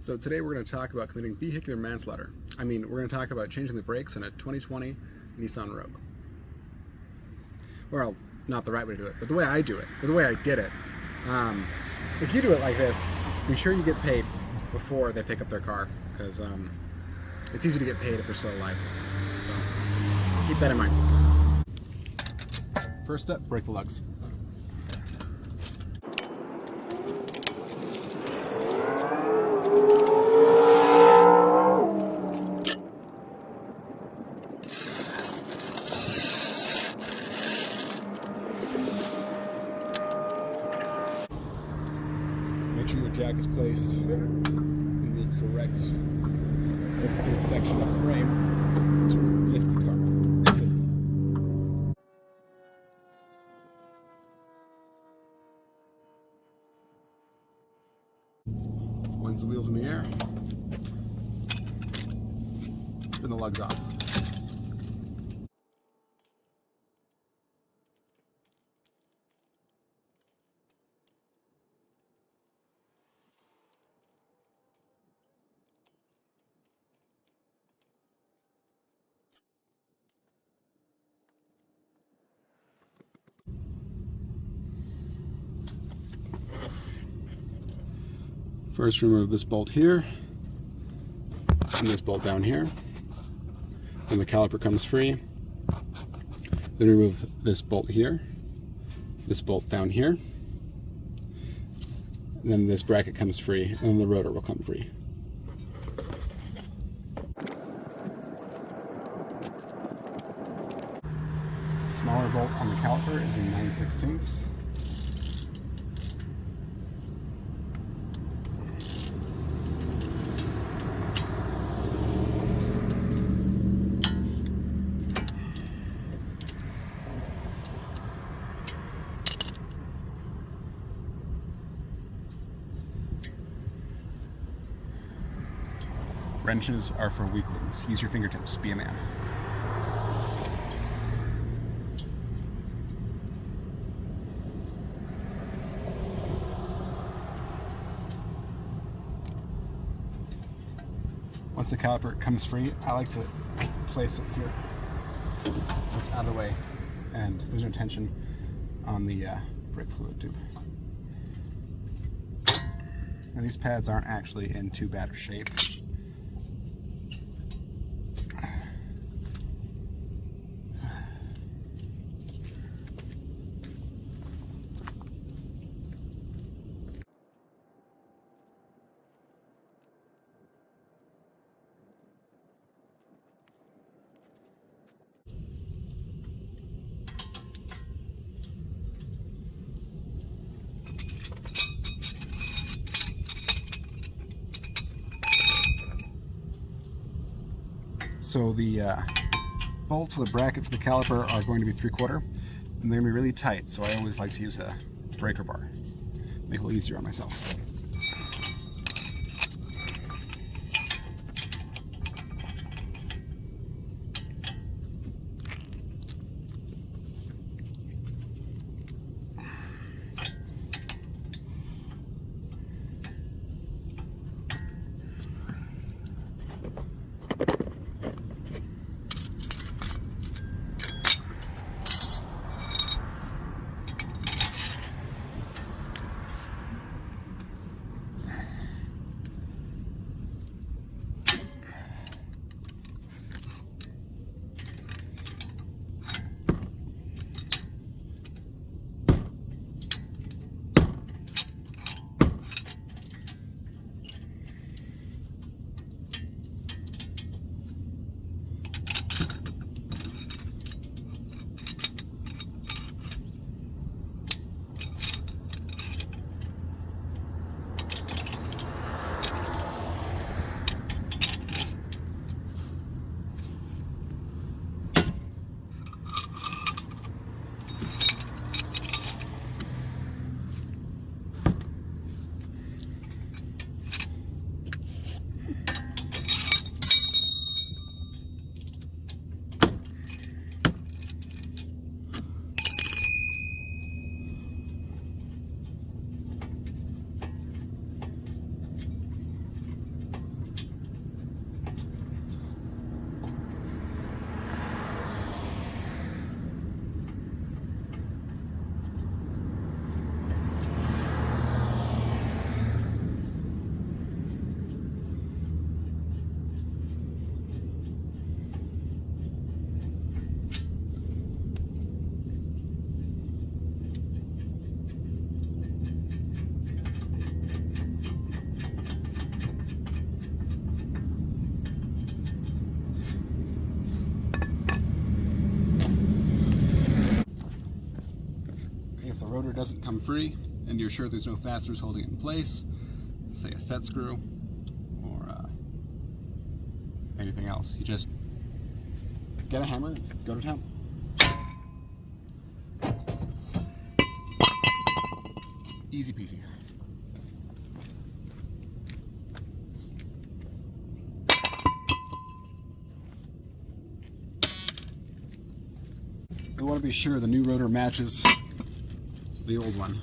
So today we're going to talk about committing vehicular manslaughter. We're going to talk about changing the brakes in a 2020 Nissan Rouge. Well, not the right way to do it, but the way I do it, or the way I did it. If you do it like this, be sure you get paid before they pick up their car, because it's easy to get paid if they're still alive. So keep that in mind. First step, break the lugs. Make sure your jack is placed in the correct lifted section of the frame to lift the car. Once the wheel's in the air, spin the lugs off. First, remove this bolt here and this bolt down here. Then the caliper comes free. Then remove this bolt here, this bolt down here. And then this bracket comes free, and then the rotor will come free. Smaller bolt on the caliper is a 9/16. Wrenches are for weaklings. Use your fingertips. Be a man. Once the caliper comes free, I like to place it here. It's out of the way, and there's no tension on the brake fluid tube. Now, these pads aren't actually in too bad of shape. So the bolts of the bracket for the caliper are going to be 3/4, and they're going to be really tight, so I always like to use a breaker bar. Make it a little easier on myself. doesn't come free and you're sure there's no fasteners holding it in place, say a set screw or anything else, you just get a hammer and go to town. Easy peasy. We want to be sure the new rotor matches the old one.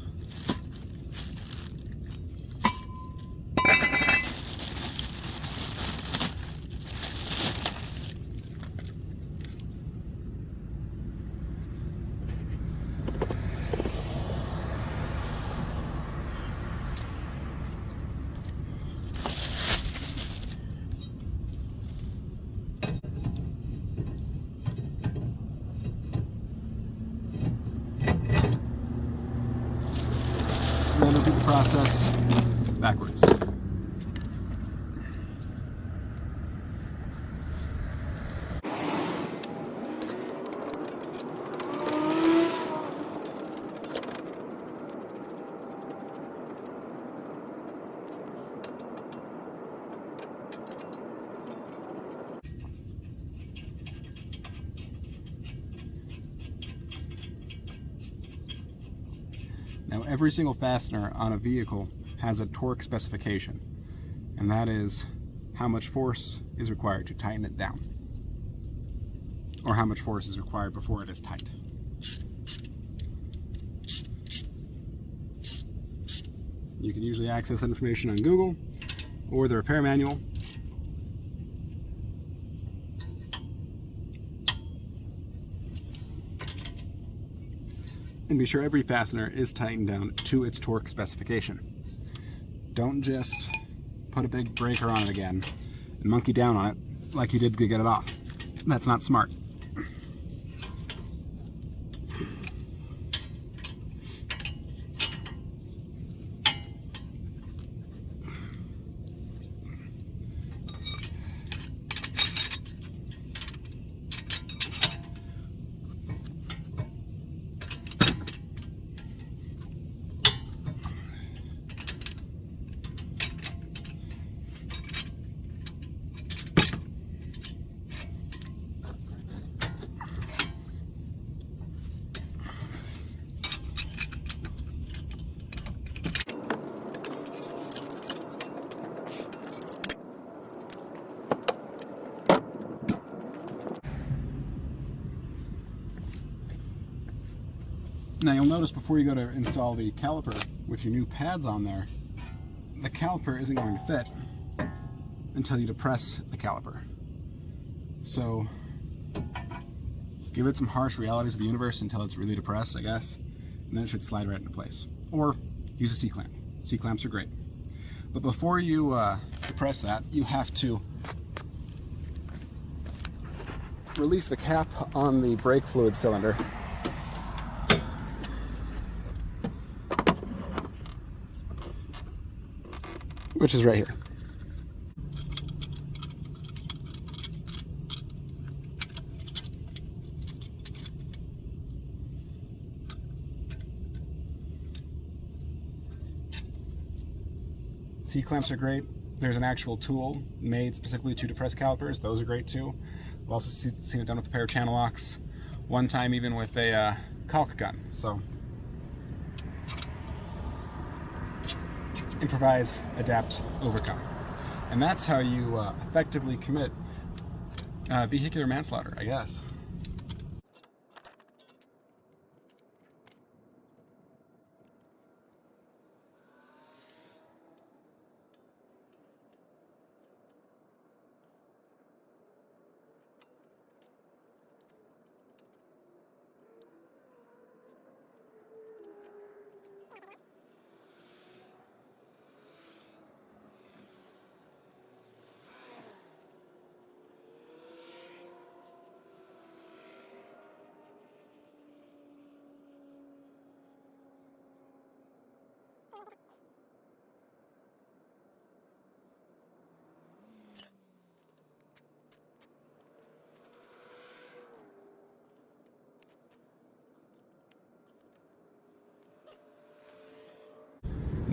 And then repeat the process backwards. Now, every single fastener on a vehicle has a torque specification, and that is how much force is required to tighten it down, or how much force is required before it is tight. You can usually access that information on Google or the repair manual. And be sure every fastener is tightened down to its torque specification. Don't just put a big breaker on it again and monkey down on it like you did to get it off. That's not smart. Now you'll notice before you go to install the caliper with your new pads on there, the caliper isn't going to fit until you depress the caliper. So give it some harsh realities of the universe until it's really depressed, I guess, and then it should slide right into place. Or use a C-clamp. C-clamps are great. But before you depress that, you have to release the cap on the brake fluid cylinder. Which is right here. C-clamps are great. There's an actual tool made specifically to depress calipers. Those are great too. I've also seen it done with a pair of channel locks. One time even with a caulk gun. So improvise, adapt, overcome. And that's how you effectively commit vehicular manslaughter, I guess.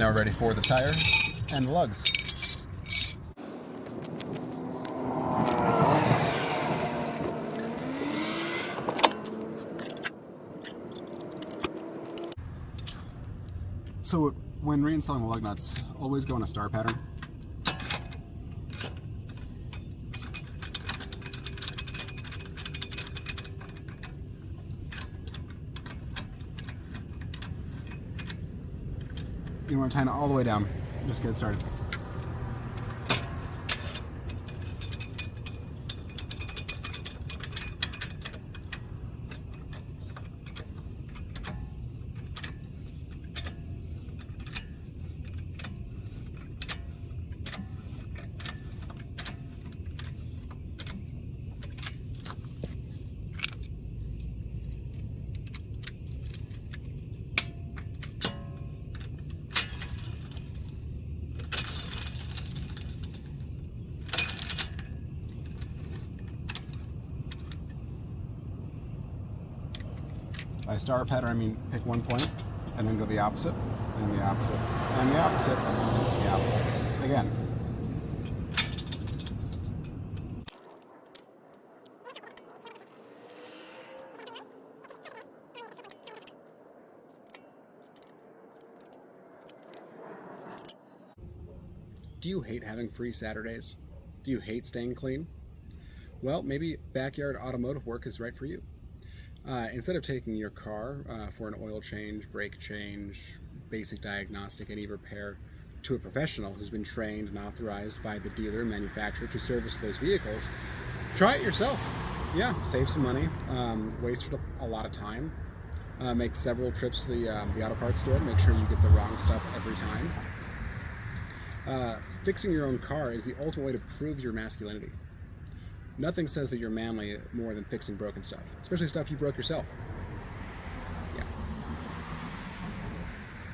Now we're ready for the tire and the lugs. So when reinstalling the lug nuts, always go in a star pattern. You want to tighten it all the way down. Just get it started. By star pattern, I mean pick one point and then go the opposite, and the opposite, and the opposite, and the opposite. Again. Do you hate having free Saturdays? Do you hate staying clean? Well, maybe backyard automotive work is right for you. Instead of taking your car for an oil change, brake change, basic diagnostic, any repair to a professional who's been trained and authorized by the dealer and manufacturer to service those vehicles, try it yourself. Yeah, save some money, waste a lot of time, make several trips to the auto parts store, make sure you get the wrong stuff every time. Fixing your own car is the ultimate way to prove your masculinity. Nothing says that you're manly more than fixing broken stuff, especially stuff you broke yourself.